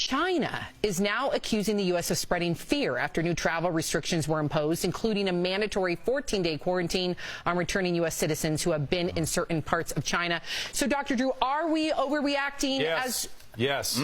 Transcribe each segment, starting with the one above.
China is now accusing the U.S. of spreading fear after new travel restrictions were imposed, including a mandatory 14-day quarantine on returning U.S. citizens who have been in certain parts of China. So, Dr. Drew, are we overreacting? Yes. Yes.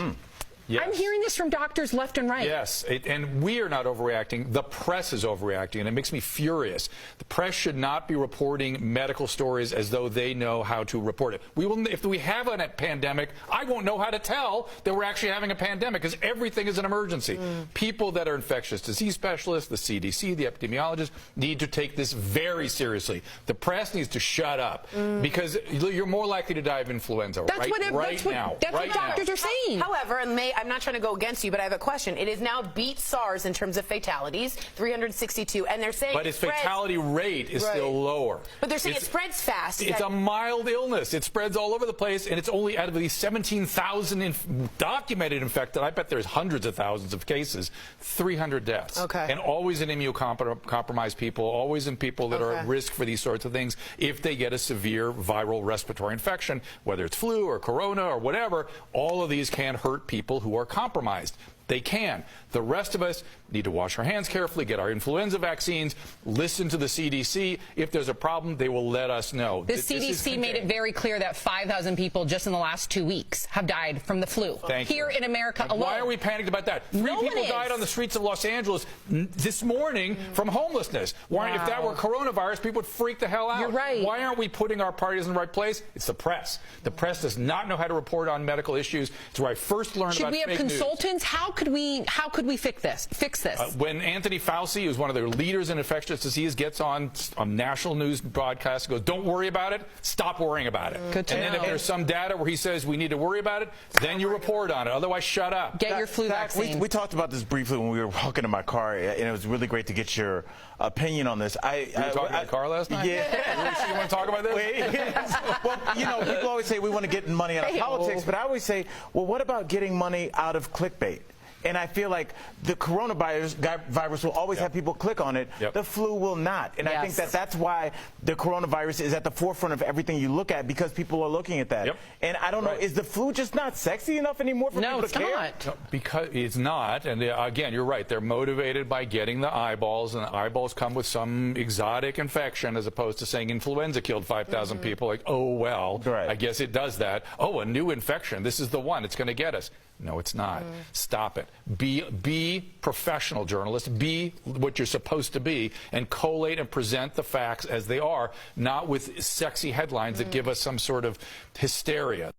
Yes. I'm hearing this from doctors left and right. Yes, and we are not overreacting. The press is overreacting, and it makes me furious. The press should not be reporting medical stories as though they know how to report it. If we have a pandemic, I won't know how to tell that we're actually having a pandemic because everything is an emergency. People that are infectious disease specialists, the CDC, the epidemiologists, need to take this very seriously. The press needs to shut up because you're more likely to die of influenza right now. That's what doctors are saying. However, I'm not trying to go against you, but I have a question. It has now beat SARS in terms of fatalities, 362, and they're saying but its fatality rate is still lower. But they're saying it spreads fast. It's a mild illness. It spreads all over the place, and it's only out of these 17,000 documented infected. I bet there's hundreds of thousands of cases, 300 deaths. Okay. And always in immunocompromised people, always in people that are at risk for these sorts of things if they get a severe viral respiratory infection, whether it's flu or corona or whatever. All of these can hurt people who are compromised. They can. The rest of us need to wash our hands carefully, get our influenza vaccines, listen to the CDC. If there's a problem, they will let us know. The CDC made it very clear that 5,000 people just in the last 2 weeks have died from the flu here in America alone. Why are we panicked about that? Three people died on the streets of Los Angeles this morning from homelessness. Why, if that were coronavirus, people would freak the hell out. You're right. Why aren't we putting our priorities in the right place? It's the press. The press does not know how to report on medical issues. It's where I first learned about fake news. Should we have consultants? How could we fix this? When Anthony Fauci, who's one of the leaders in infectious disease, gets on national news broadcast and goes, "Don't worry about it. Stop worrying about it." Good to know. And then if there's some data where he says we need to worry about it, then you report on it. Otherwise, shut up. Get your flu vaccine. We talked about this briefly when we were walking in my car, and it was really great to get your opinion on this. You were talking about the car last night? Yeah. You want to talk about this? Well, you know, people always say we want to get money out of politics, but I always say, well, what about getting money out of clickbait? And I feel like the coronavirus will always have people click on it. The flu will not. And I think that's why the coronavirus is at the forefront of everything you look at, because people are looking at that. And I don't know, is the flu just not sexy enough anymore for people to care? No, it's not. Because it's not. And again, you're right. They're motivated by getting the eyeballs, and the eyeballs come with some exotic infection as opposed to saying influenza killed 5,000 people. Like, oh, well, I guess it does that. Oh, a new infection. This is the one. It's going to get us. No, it's not. Stop it. Be professional journalists. Be what you're supposed to be, and collate and present the facts as they are, not with sexy headlines that give us some sort of hysteria.